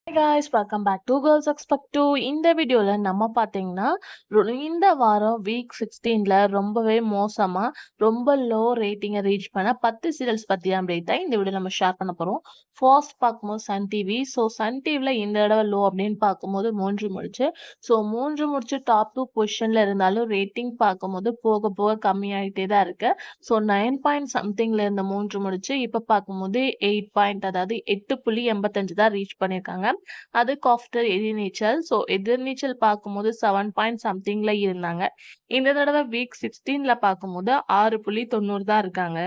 Hey guys, welcome back to Girls Expect To. இந்த வீடியோல நம்ம பார்த்தீங்கன்னா இந்த வாரம் வீக் 16ல ரொம்பவே மோசமா ரொம்ப லோ ரேட்டிங்கை ரீச் பண்ண 10 சீரியல்ஸ் பத்தி அப்டேட் தான் இந்த வீடியோ நம்ம ஷேர் பண்ண போறோம். ஃபர்ஸ்ட் பார்க்கும்போது சன் டிவி. சன் டிவில இந்த தடவை லோ அப்படின்னு பார்க்கும்போது 3 முடிச்சு. 3 முடிச்சு டாப் 2 பொசிஷன்ல இருந்தாலும் ரேட்டிங் பார்க்கும்போது போக போக கம்மியாயிட்டே தான் இருக்கு. 9 பாயிண்ட் சம்திங்ல இருந்த 3 முடிச்சு இப்ப பார்க்கும்போது 8 பாயிண்ட் அதாவது 8.85 தான் ரீச் பண்ணியிருக்காங்க. அதுக்கு ஆஃப்டர் எதிர்நீச்சல். எதிர்நீச்சல் பார்க்கும்போது 7 பாயிண்ட் சம்திங்ல இருந்தாங்க. இந்த தடவை வீக் 16ல பார்க்கும்போது 6.90 தான் இருக்காங்க.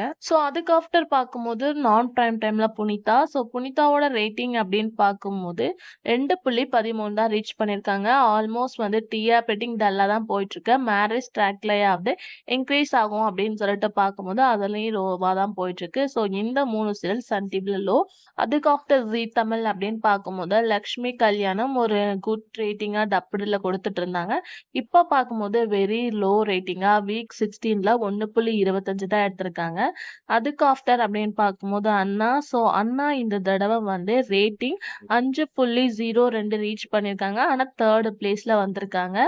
அதுக்கு ஆஃப்டர் பார்க்கும்போது நான் பிரைம் டைம்ல புனிதா. புனிதாவோட ரேட்டிங் அப்படின்னு பார்க்கும்போது 2.13 தான் ரீச் பண்ணியிருக்காங்க. ஆல்மோஸ்ட் வந்து டிஆர் ரேட்டிங் டல்லா தான் போயிட்டு இருக்கு. மேரேஜ் ட்ராக்லயாவது இன்க்ரீஸ் ஆகும் அப்படின்னு சொல்லிட்டு பார்க்கும்போது அதுலயும் லோவா தான் போயிட்டு இருக்கு. இந்த 3 சீரியல் சன் டிவில லோ. அதுக்கு ஆஃப்டர் ஜீ தமிழ் அப்படின்னு பார்க்கும்போது லக்ஷ்மி கல்யாணம் ஒரு குட் ரேட்டிங்கா டப்புடுல கொடுத்துட்டு இருந்தாங்க. இப்ப பார்க்கும்போது வெரி லோ ரேட்டிங்கா வீக் 16ல 1.25 தான் எடுத்திருக்காங்க. அதுக்கு ஆஃப்டர் அப்படின்னு பார்க்கும்போது அண்ணா. அண்ணா இந்த தடவை வந்து ரேட்டிங் 5.02 ரீச் பண்ணியிருக்காங்க. ஆனா 3rd பிளேஸ்ல வந்திருக்காங்க.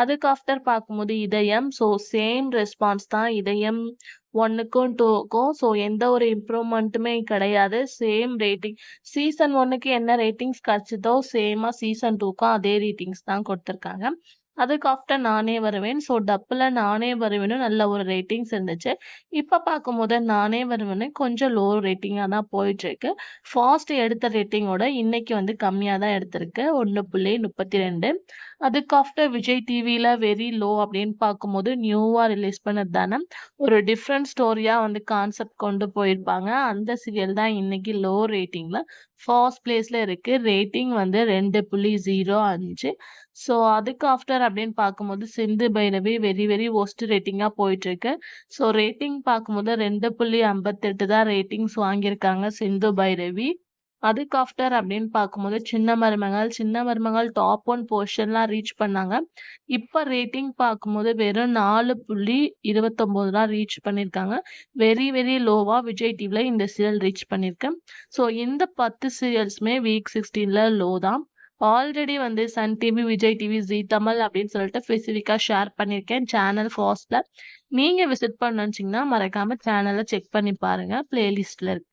அதுக்கு ஆஃப்டர் பார்க்கும்போது இதயம். சேம் ரெஸ்பான்ஸ் தான் இதயம் 1க்கும் 2க்கும். எந்த ஒரு இம்ப்ரூவ்மெண்ட்டுமே கிடையாது. Same rating. சீசன் 1க்கு என்ன ரேட்டிங்ஸ் கிடைச்சதோ சேமா சீசன் 2க்கும் அதே ரேட்டிங்ஸ் தான் கொடுத்துருக்காங்க. அதுக்கு ஆஃப்டர் நானே வருவேன். டப்புல நானே வருவேன்னு நல்ல ஒரு ரேட்டிங்ஸ் இருந்துச்சு. இப்ப பார்க்கும்போது நானே வருவேன்னு கொஞ்சம் லோ ரேட்டிங்கா தான் போயிட்டு இருக்கு. ஃபாஸ்ட் எடுத்த ரேட்டிங்கோட இன்னைக்கு வந்து கம்மியா தான் எடுத்திருக்கு. 1.32. அதுக்கு ஆஃப்டர் விஜய் டிவில வெரி லோ அப்படின்னு பார்க்கும்போது நியூவா ரிலீஸ் பண்ணது தானே. ஒரு டிஃப்ரெண்ட் ஸ்டோரியா வந்து கான்செப்ட் கொண்டு போயிருப்பாங்க. அந்த சீரியல் தான் இன்னைக்கு லோ ரேட்டிங்ல ஃபர்ஸ்ட் பிளேஸ்ல இருக்கு. ரேட்டிங் வந்து 2.05. அதுக்கு ஆஃப்டர் அப்படின்னு பார்க்கும்போது Sindhu Bhairavi very very worst ரேட்டிங்கா போயிட்டு இருக்கு. ரேட்டிங் பார்க்கும்போது 2.58 தான் ரேட்டிங்ஸ் வாங்கியிருக்காங்க சிந்து பைரவி. அதுக்கு ஆஃப்டர் அப்படின்னு பார்க்கும்போது சின்ன மருமகள் டாப் 1 பொசிஷன்லாம் ரீச் பண்ணாங்க. இப்ப ரேட்டிங் பார்க்கும்போது வெறும் 4.29 தான் ரீச் பண்ணியிருக்காங்க. வெரி வெரி லோவா விஜய் டிவில இந்த சீரியல் ரீச் பண்ணியிருக்கேன். இந்த 10 சீரியல்ஸுமே வீக் 16ல லோ தான். ஆல்ரெடி வந்து சன் டிவி, விஜய் டிவி, ஜீ தமிழ் அப்படின்னு சொல்லிட்டு ஸ்பெசிஃபிக்கா ஷேர் பண்ணியிருக்கேன் சேனல் ஃபாஸ்ட்ல. நீங்க விசிட் பண்ணணும்னு நினைச்சீங்கன்னா மறக்காம சேனலை செக் பண்ணி பாருங்க. பிளேலிஸ்ட்ல இருக்கு.